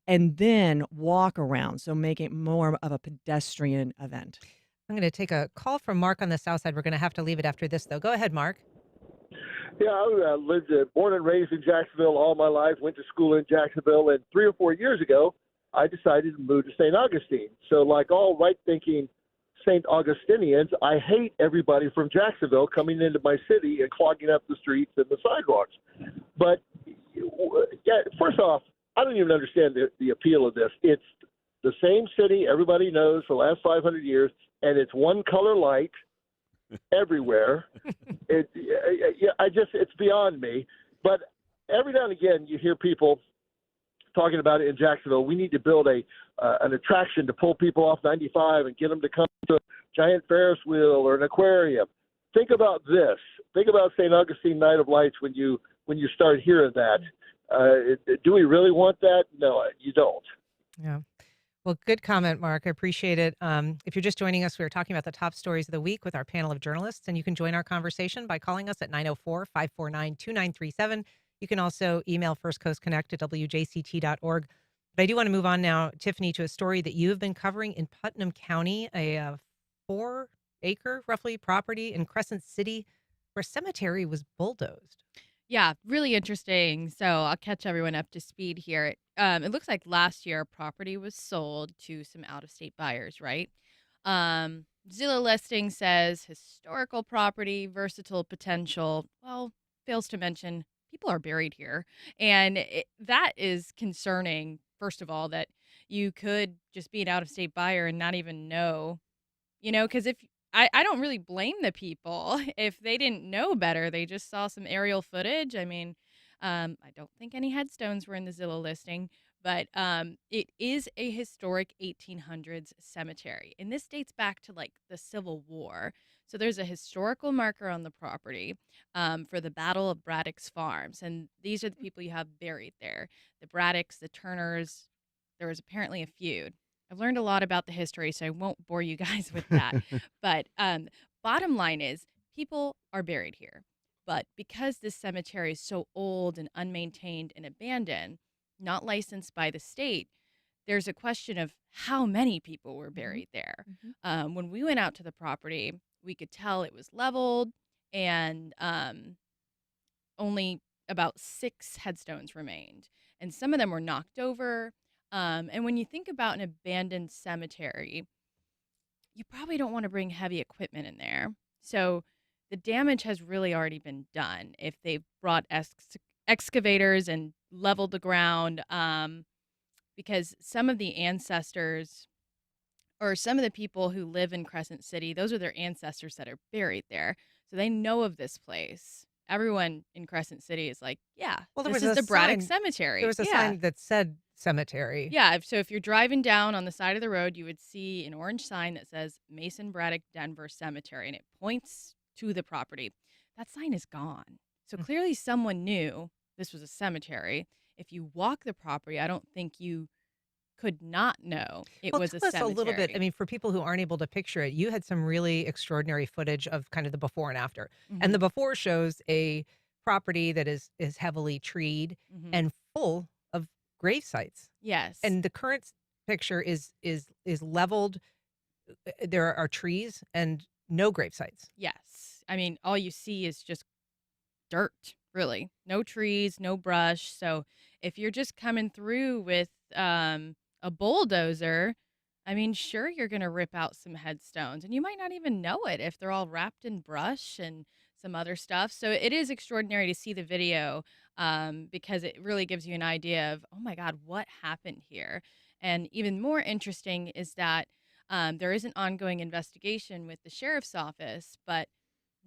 and then walk around. So make it more of a pedestrian event. I'm going to take a call from Mark on the South Side. We're going to have to leave it after this, though. Go ahead, Mark. Yeah, I lived, born and raised in Jacksonville all my life, went to school in Jacksonville, and 3 or 4 years ago, I decided to move to St. Augustine. So like all right-thinking St. Augustinians, I hate everybody from Jacksonville coming into my city and clogging up the streets and the sidewalks. But, yeah, first off, I don't even understand the appeal of this. It's the same city everybody knows for the last 500 years, and it's one color light everywhere. It's beyond me. But every now and again, you hear people talking about it in Jacksonville. We need to build an attraction to pull people off 95 and get them to come to a giant Ferris wheel or an aquarium. Think about this. Think about St. Augustine Night of Lights when you start hearing that. Do we really want that? No, you don't. Yeah. Well, good comment, Mark. I appreciate it. If you're just joining us, we were talking about the top stories of the week with our panel of journalists, and you can join our conversation by calling us at 904-549-2937. You can also email firstcoastconnect at wjct.org. But I do want to move on now, Tiffany, to a story that you have been covering in Putnam County, a 4-acre, roughly, property in Crescent City where a cemetery was bulldozed. Yeah, really interesting. So I'll catch everyone up to speed here. It looks like last year property was sold to some out-of-state buyers, right? Zillow listing says historical property, versatile potential. Well, fails to mention people are buried here. And that is concerning, first of all, that you could just be an out-of-state buyer and not even know, because if I don't really blame the people if they didn't know better. They just saw some aerial footage. I mean, I don't think any headstones were in the Zillow listing, but it is a historic 1800s cemetery. And this dates back to like the Civil War. So there's a historical marker on the property for the Battle of Braddock's Farms. And these are the people you have buried there. The Braddocks, the Turners. There was apparently a feud. I've learned a lot about the history, so I won't bore you guys with that. But bottom line is, people are buried here. But because this cemetery is so old and unmaintained and abandoned, not licensed by the state, there's a question of how many people were buried there. When we went out to the property, we could tell it was leveled, and only about 6 headstones remained. And some of them were knocked over. And when you think about an abandoned cemetery, you probably don't want to bring heavy equipment in there. So the damage has really already been done if they've brought excavators and leveled the ground, because some of the ancestors or some of the people who live in Crescent City, those are their ancestors that are buried there. So they know of this place. Everyone in Crescent City is like, yeah, Well, there this was is a the Braddock sign- Cemetery. There was a Yeah. sign that said cemetery. Yeah, so if you're driving down on the side of the road, you would see an orange sign that says Mason Braddock Denver Cemetery, and it points to the property. That sign is gone. So clearly someone knew this was a cemetery. If you walk the property, I don't think you could not know it was a tell us cemetery. a little bit. I mean, for people who aren't able to picture it, you had some really extraordinary footage of kind of the before and after. And the before shows a property that is heavily treed and full of grave sites. Yes. And the current picture is leveled. There are trees and no grave sites. Yes. I mean, all you see is just dirt, really. No trees, no brush. So if you're just coming through with a bulldozer, I mean, sure, you're going to rip out some headstones, and you might not even know it if they're all wrapped in brush and some other stuff. So it is extraordinary to see the video, because it really gives you an idea of, oh my God, what happened here? And even more interesting is that there is an ongoing investigation with the sheriff's office, but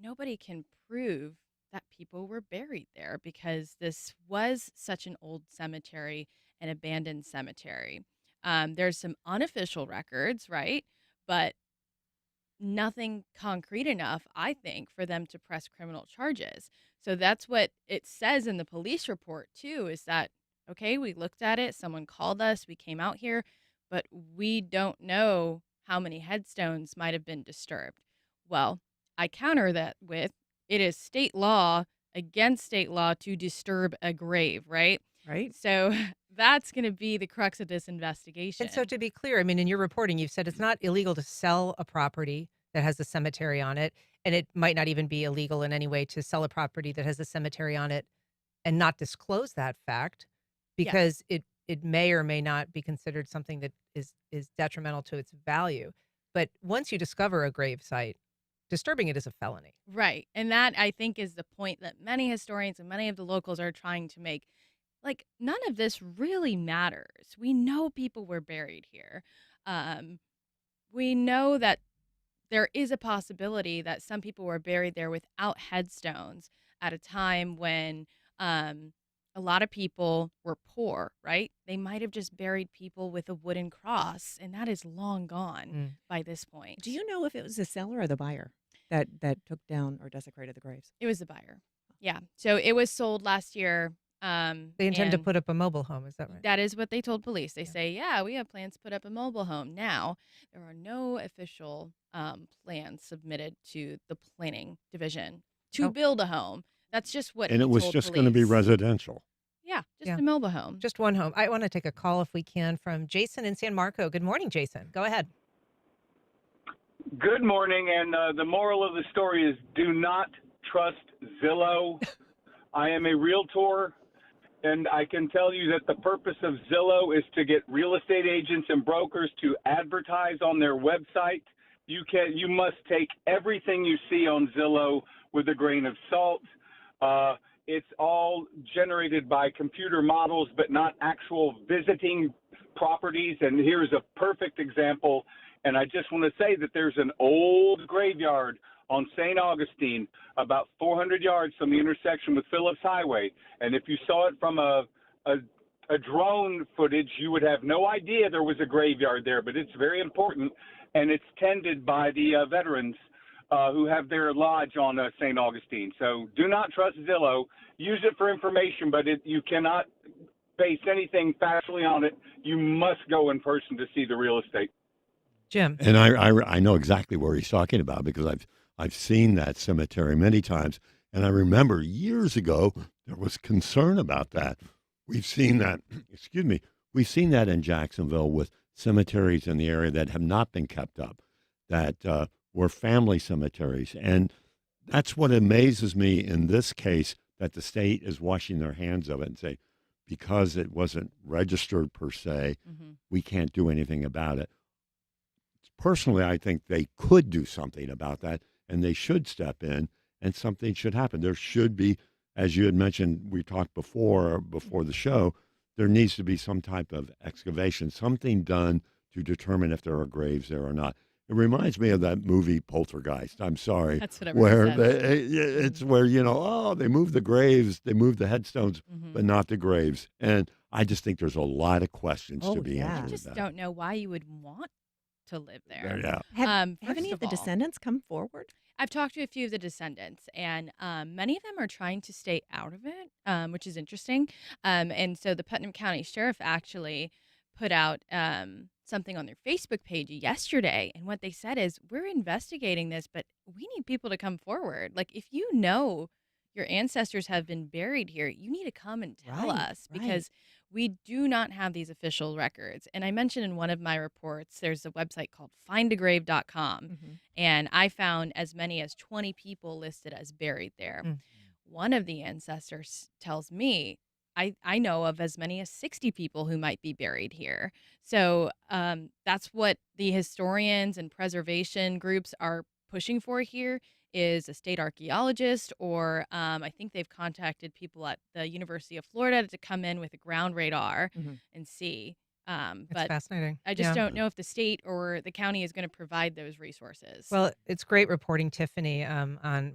nobody can prove that people were buried there because this was such an old cemetery, an abandoned cemetery. There's some unofficial records, right? But nothing concrete enough, I think, for them to press criminal charges. So that's what it says in the police report, too, is that, okay, we looked at it, someone called us, we came out here, but we don't know how many headstones might have been disturbed. Well, I counter that with, it is state law against state law to disturb a grave, right? Right. So that's going to be the crux of this investigation. And so to be clear, I mean, in your reporting, you've said it's not illegal to sell a property that has a cemetery on it, and it might not even be illegal in any way to sell a property that has a cemetery on it and not disclose that fact, because it may or may not be considered something that is detrimental to its value. But once you discover a grave site, disturbing it is a felony. Right. And that, I think, is the point that many historians and many of the locals are trying to make. Like, none of this really matters. We know people were buried here. We know that there is a possibility that some people were buried there without headstones at a time when a lot of people were poor, right? They might have just buried people with a wooden cross, and that is long gone by this point. Do you know if it was the seller or the buyer that took down or desecrated the graves? It was the buyer. Yeah. So it was sold last year. They intend to and put up a mobile home. Is that right? That is what they told police. They say, yeah, we have plans to put up a mobile home. Now, there are no official plans submitted to the planning division to build a home. That's just what And he it was told just going to be police. residential. Yeah, just a mobile home. Just one home. I want to take a call if we can from Jason in San Marco. Good morning, Jason. Go ahead. Good morning, and the moral of the story is do not trust Zillow. I am a realtor, and I can tell you that the purpose of Zillow is to get real estate agents and brokers to advertise on their website. You must take everything you see on Zillow with a grain of salt. It's all generated by computer models, but not actual visiting properties. And here's a perfect example. And I just want to say that there's an old graveyard on St. Augustine, about 400 yards from the intersection with Phillips Highway. And if you saw it from a drone footage, you would have no idea there was a graveyard there. But it's very important, and it's tended by the veterans who have their lodge on St. Augustine. So do not trust Zillow. Use it for information, but you cannot base anything factually on it. You must go in person to see the real estate. Jim. And I know exactly where he's talking about because I've seen that cemetery many times. And I remember years ago, there was concern about that. We've seen that, we've seen that in Jacksonville with cemeteries in the area that have not been kept up, that were family cemeteries. And that's what amazes me in this case, that the state is washing their hands of it and say, because it wasn't registered per se, we can't do anything about it. Personally, I think they could do something about that, and they should step in, and something should happen. There should be, as you had mentioned, we talked before the show, there needs to be some type of excavation, something done to determine if there are graves there or not. It reminds me of that movie Poltergeist. I'm sorry. That's what everyone says. It's where, they move the graves, they move the headstones, but not the graves. And I just think there's a lot of questions to be answered. I just don't know why you would want to live there. Yeah. Have any of the descendants come forward? I've talked to a few of the descendants, and many of them are trying to stay out of it, which is interesting. And so the Putnam County Sheriff actually put out something on their Facebook page yesterday, and what they said is, we're investigating this, but we need people to come forward. Like, if you know your ancestors have been buried here, you need to come and tell us, because we do not have these official records. And I mentioned in one of my reports, there's a website called findagrave.com, and I found as many as 20 people listed as buried there. One of the ancestors tells me, I know of as many as 60 people who might be buried here. So that's what the historians and preservation groups are pushing for here, is a state archaeologist, or I think they've contacted people at the University of Florida to come in with a ground radar and see. But fascinating. I just don't know if the state or the county is going to provide those resources. Well, it's great reporting, Tiffany.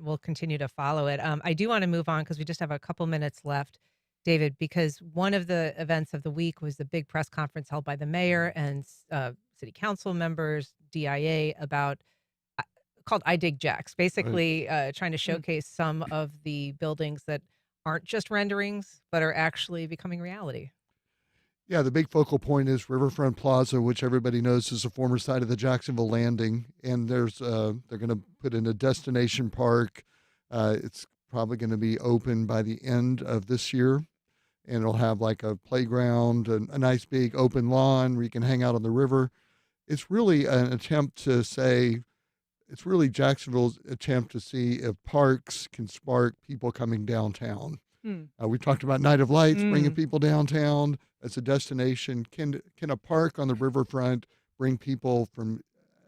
We'll continue to follow it. I do want to move on because we just have a couple minutes left, David, because one of the events of the week was the big press conference held by the mayor and city council members, DIA, about called I Dig Jacks, basically trying to showcase some of the buildings that aren't just renderings, but are actually becoming reality. Yeah, the big focal point is Riverfront Plaza, which everybody knows is a former site of the Jacksonville Landing. And there's they're going to put in a destination park. It's probably going to be open by the end of this year. And it'll have like a playground, and a nice big open lawn where you can hang out on the river. It's really an attempt to say, it's really Jacksonville's attempt to see if parks can spark people coming downtown. We talked about Night of Lights, bringing people downtown as a destination. Can a park on the riverfront bring people from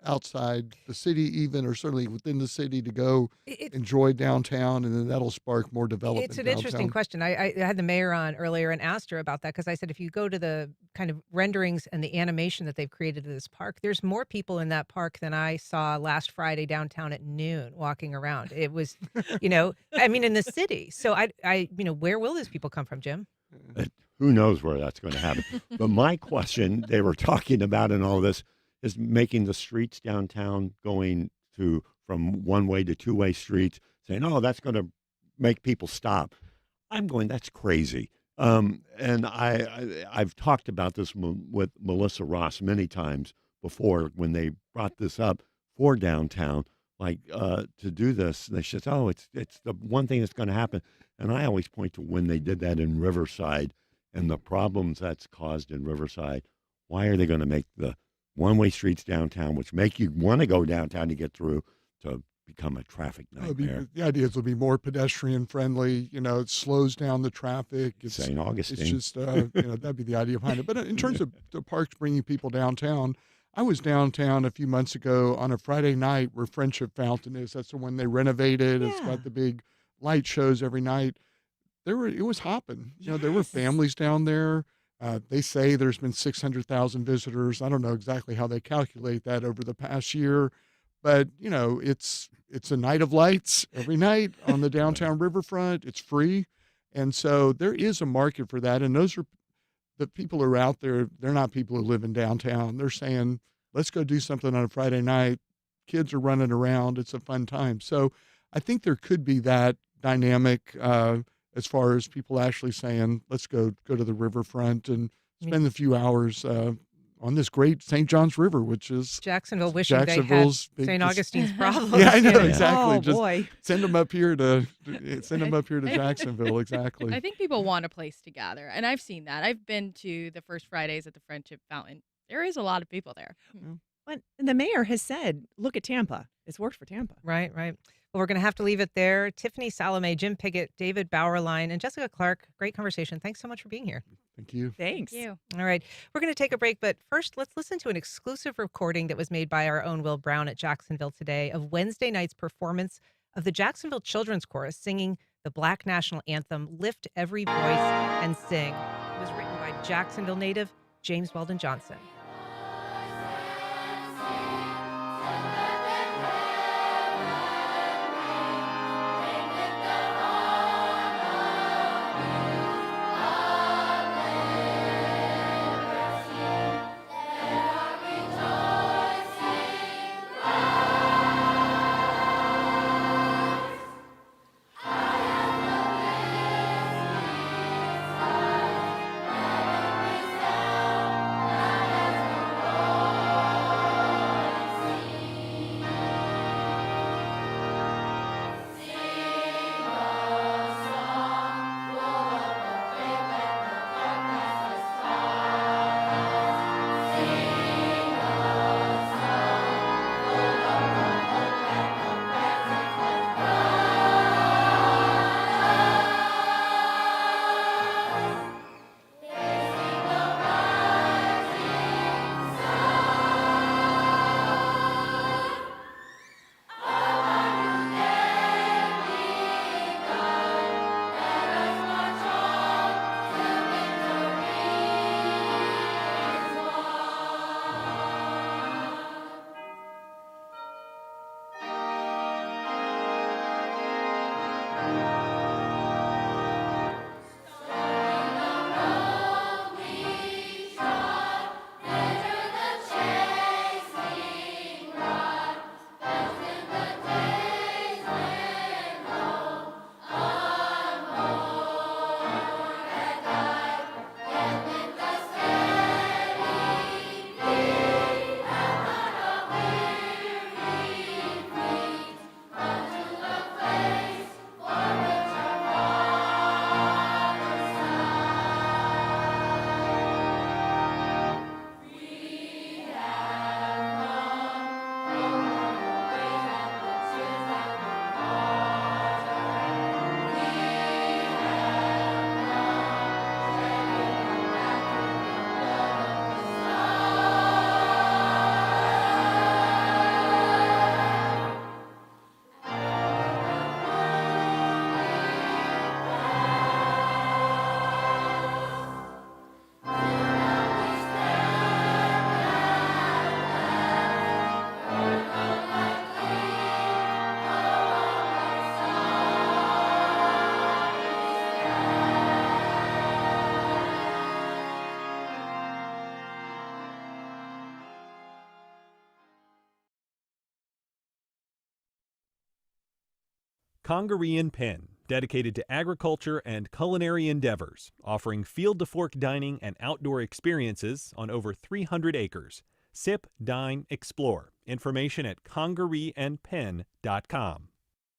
outside the city even, or certainly within the city, to go enjoy downtown, and then that'll spark more development. It's an interesting question. I had the mayor on earlier and asked her about that, because I said, if you go to the kind of renderings and the animation that they've created of this park, there's more people in that park than I saw last Friday downtown at noon walking around. It was, in the city. So where will these people come from, Jim? Who knows where that's going to happen? But my question they were talking about in all this is making the streets downtown going from one-way to two-way streets, saying, oh, that's going to make people stop. I'm going, that's crazy. And I've talked about this with Melissa Ross many times before when they brought this up for downtown, to do this. They said, oh, it's the one thing that's going to happen. And I always point to when they did that in Riverside and the problems that's caused in Riverside. Why are they going to make the one-way streets downtown, which make you want to go downtown to get through, to become a traffic nightmare? The idea is it'll be more pedestrian friendly. It slows down the traffic. It's St. Augustine. It's just, that'd be the idea behind it. But in terms of the parks bringing people downtown, I was downtown a few months ago on a Friday night where Friendship Fountain is. That's the one they renovated. Yeah. It's got the big light shows every night. It was hopping. There were families down there. They say there's been 600,000 visitors. I don't know exactly how they calculate that over the past year, but it's a night of lights every night on the downtown riverfront. It's free, and so there is a market for that. And those are the people who are out there. They're not people who live in downtown. They're saying, let's go do something on a Friday night. Kids are running around. It's a fun time. So I think there could be that dynamic as far as people actually saying, let's go to the riverfront and spend a few hours on this great St. Johns River, which is Jacksonville wishing they had St. Augustine's problems. Yeah, I know, exactly. Oh, just boy. Send them up here to Jacksonville, exactly. I think people want a place to gather, and I've seen that. I've been to the first Fridays at the Friendship Fountain. There is a lot of people there. But the mayor has said, look at Tampa. It's worked for Tampa. Right. Well, we're going to have to leave it there. Tiffany Salameh, Jim Piggott, David Bauerlein, and Jessica Clark. Great conversation. Thanks so much for being here. Thank you. Thanks. Thank you. All right. We're going to take a break, but first, let's listen to an exclusive recording that was made by our own Will Brown at Jacksonville Today of Wednesday night's performance of the Jacksonville Children's Chorus singing the Black National Anthem, Lift Every Voice and Sing. It was written by Jacksonville native James Weldon Johnson. Congaree and Penn, dedicated to agriculture and culinary endeavors, offering field-to-fork dining and outdoor experiences on over 300 acres. Sip, dine, explore. Information at congareeandpenn.com.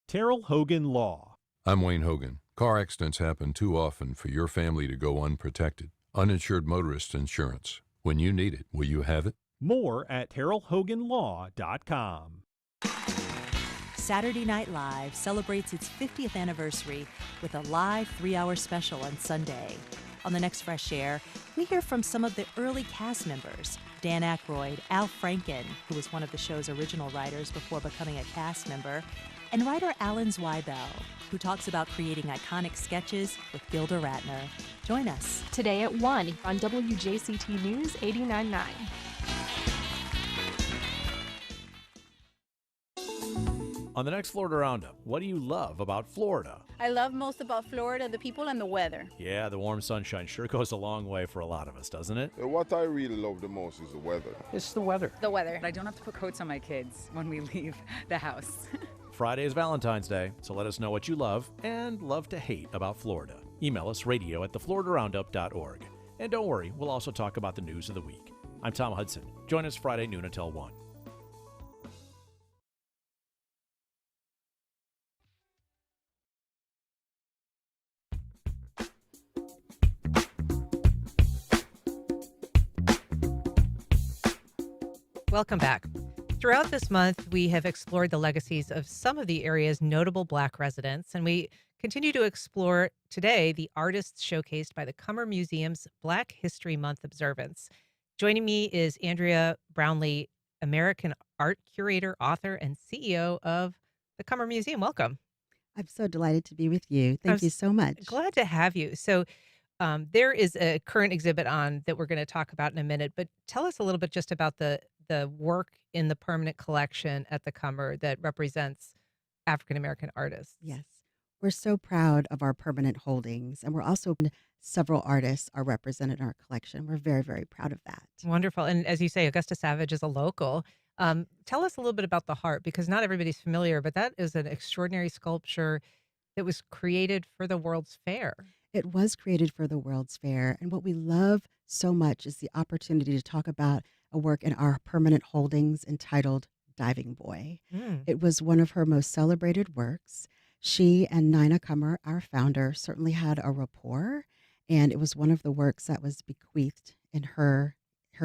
Terrell Hogan Law. I'm Wayne Hogan. Car accidents happen too often for your family to go unprotected. Uninsured motorist insurance. When you need it, will you have it? More at terrellhoganlaw.com. Saturday Night Live celebrates its 50th anniversary with a live 3-hour special on Sunday. On the next Fresh Air, we hear from some of the early cast members. Dan Aykroyd, Al Franken, who was one of the show's original writers before becoming a cast member, and writer Alan Zweibel, who talks about creating iconic sketches with Gilda Radner. Join us Today at 1 on WJCT News 89.9. On the next Florida Roundup, what do you love about Florida? I love most about Florida, the people and the weather. Yeah, the warm sunshine sure goes a long way for a lot of us, doesn't it? What I really love the most is the weather. It's the weather. The weather. I don't have to put coats on my kids when we leave the house. Friday is Valentine's Day, so let us know what you love and love to hate about Florida. Email us radio@thefloridaroundup.org. And don't worry, we'll also talk about the news of the week. I'm Tom Hudson. Join us Friday noon until 1. Welcome back. Throughout this month, we have explored the legacies of some of the area's notable Black residents, and we continue to explore today the artists showcased by the Cummer Museum's Black History Month observance. Joining me is Andrea Brownlee, American art curator, author, and CEO of the Cummer Museum. Welcome. I'm so delighted to be with you. Thank you so much. Glad to have you. So there is a current exhibit on that we're going to talk about in a minute, but tell us a little bit just about the work in the permanent collection at the Cummer that represents African-American artists. Yes. We're so proud of our permanent holdings, and we're also several artists are represented in our collection. We're very, very proud of that. Wonderful. And as you say, Augusta Savage is a local. Tell us a little bit about the heart, because not everybody's familiar, but that is an extraordinary sculpture that was created for the World's Fair. It was created for the World's Fair, and what we love so much is the opportunity to talk about a work in our permanent holdings entitled Diving Boy. It was one of her most celebrated works. She and Nina Cummer, our founder, certainly had a rapport, and it was one of the works that was bequeathed in her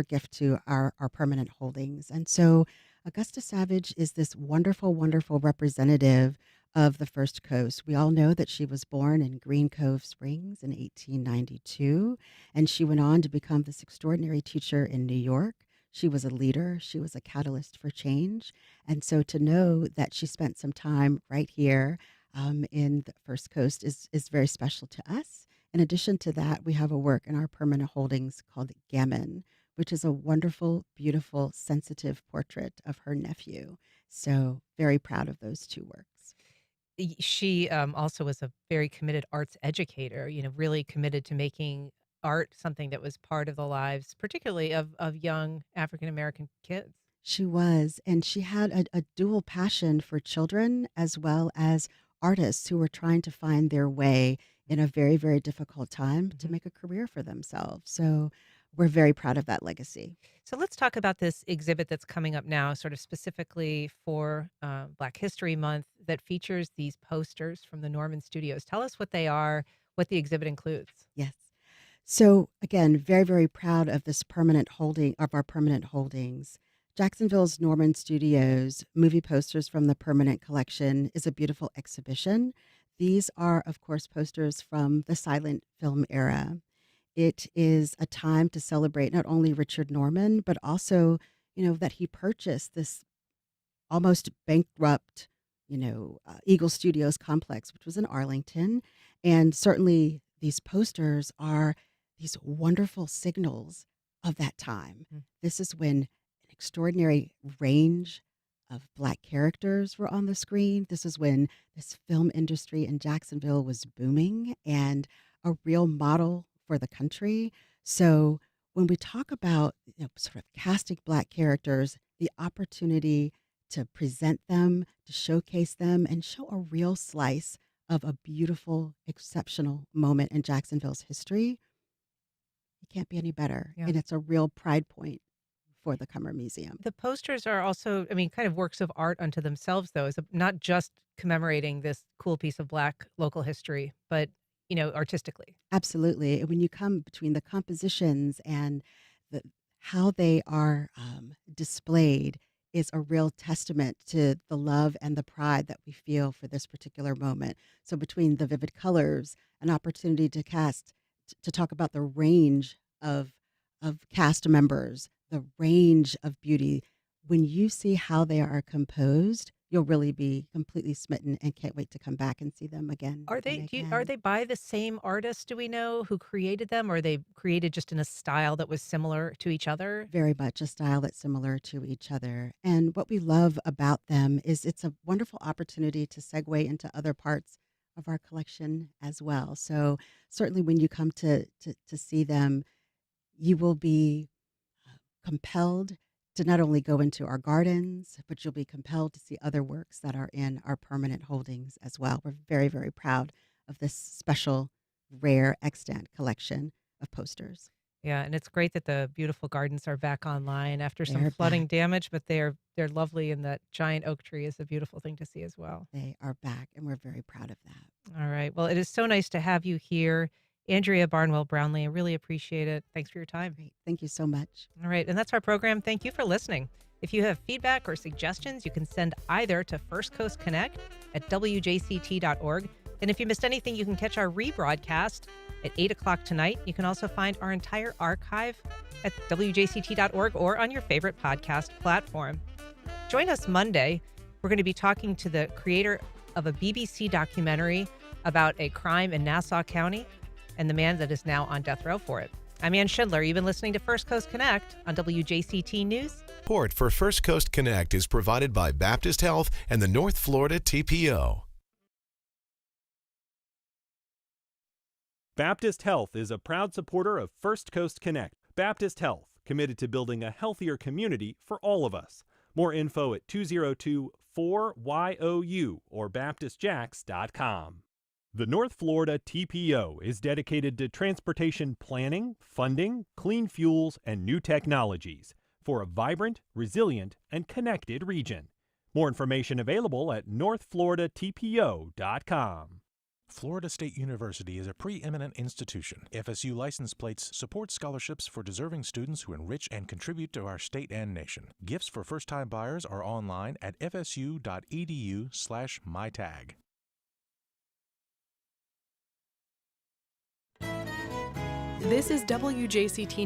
gift to our permanent holdings. And so Augusta Savage is this wonderful, wonderful representative of the First Coast. We all know that she was born in Green Cove Springs in 1892, and she went on to become this extraordinary teacher in New York. She was a leader. She was a catalyst for change. And so to know that she spent some time right here in the First Coast is very special to us. In addition to that, we have a work in our permanent holdings called Gammon, which is a wonderful, beautiful, sensitive portrait of her nephew. So very proud of those two works. She also was a very committed arts educator, really committed to making art something that was part of the lives, particularly of young African-American kids. She was, and she had a dual passion for children as well as artists who were trying to find their way in a very, very difficult time to make a career for themselves. So we're very proud of that legacy. So let's talk about this exhibit that's coming up now, sort of specifically for Black History Month, that features these posters from the Norman Studios. Tell us what they are, what the exhibit includes. Yes. So again, very, very proud of this permanent holding, of our permanent holdings. Jacksonville's Norman Studios movie posters from the permanent collection is a beautiful exhibition. These are, of course, posters from the silent film era. It is a time to celebrate not only Richard Norman, but also, that he purchased this almost bankrupt, Eagle Studios complex, which was in Arlington. And certainly these posters are these wonderful signals of that time. This is when an extraordinary range of Black characters were on the screen. This is when this film industry in Jacksonville was booming and a real model for the country. So when we talk about sort of casting Black characters, the opportunity to present them, to showcase them, and show a real slice of a beautiful, exceptional moment in Jacksonville's history. It can't be any better. Yeah. And it's a real pride point for the Cummer Museum. The posters are also, I mean, kind of works of art unto themselves, though. It's not just commemorating this cool piece of Black local history, but, artistically. Absolutely. And when you come between the compositions and how they are displayed is a real testament to the love and the pride that we feel for this particular moment. So between the vivid colors, an opportunity to talk about the range of cast members, the range of beauty. When you see how they are composed, you'll really be completely smitten and can't wait to come back and see them again. Are they and again. are they by the same artist, do we know, who created them, or are they created just in a style that was similar to each other? Very much a style that's similar to each other. And what we love about them is it's a wonderful opportunity to segue into other parts of our collection as well. So certainly when you come to see them, you will be compelled to not only go into our gardens, but you'll be compelled to see other works that are in our permanent holdings as well. We're very, very proud of this special, rare, extant collection of posters. Yeah, and it's great that the beautiful gardens are back online after some They're flooding back. damage, but they're lovely, and that giant oak tree is a beautiful thing to see as well. They are back, and we're very proud of that. All right. Well, it is so nice to have you here, Andrea Barnwell-Brownlee. I really appreciate it. Thanks for your time. Great. Thank you so much. All right. And that's our program. Thank you for listening. If you have feedback or suggestions, you can send either to firstcoastconnect@wjct.org. And if you missed anything, you can catch our rebroadcast at 8 o'clock tonight. You can also find our entire archive at wjct.org or on your favorite podcast platform. Join us Monday. We're going to be talking to the creator of a BBC documentary about a crime in Nassau County and the man that is now on death row for it. I'm Ann Schindler. You've been listening to First Coast Connect on WJCT News. Support for First Coast Connect is provided by Baptist Health and the North Florida TPO. Baptist Health is a proud supporter of First Coast Connect. Baptist Health, committed to building a healthier community for all of us. More info at 202-4YOU or baptistjacks.com. The North Florida TPO is dedicated to transportation planning, funding, clean fuels, and new technologies for a vibrant, resilient, and connected region. More information available at northfloridatpo.com. Florida State University is a preeminent institution. FSU license plates support scholarships for deserving students who enrich and contribute to our state and nation. Gifts for first-time buyers are online at fsu.edu/mytag. This is WJCT